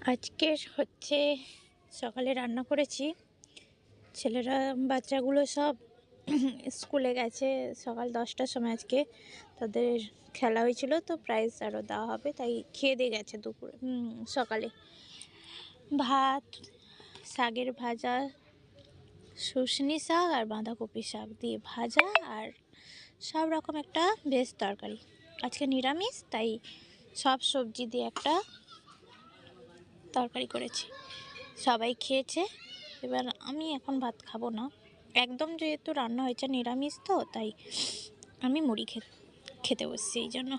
আজকে হচ্ছে সকালে রান্না করেছি। ছেলেরা বাচ্চাগুলো সব স্কুলে গেছে সকাল 10টার সময়। আজকে তাদের খেলা হয়েছিল, তো প্রাইজ আরও দেওয়া হবে, তাই খেয়ে দিয়ে গেছে দুপুরে সকালে। ভাত, শাকের ভাজা, শুশনি শাক আর বাঁধাকপি শাক দিয়ে ভাজা, আর সব রকম একটা ভেজ তরকারি। আজকে নিরামিষ, তাই সব সবজি দিয়ে একটা তরকারি করেছি। সবাই খেয়েছে, এবার আমি এখন ভাত খাবো না একদম, যেহেতু রান্না হয়েছে নিরামিষ, তো তাই আমি মুড়ি খেতে বসছি এই জন্য।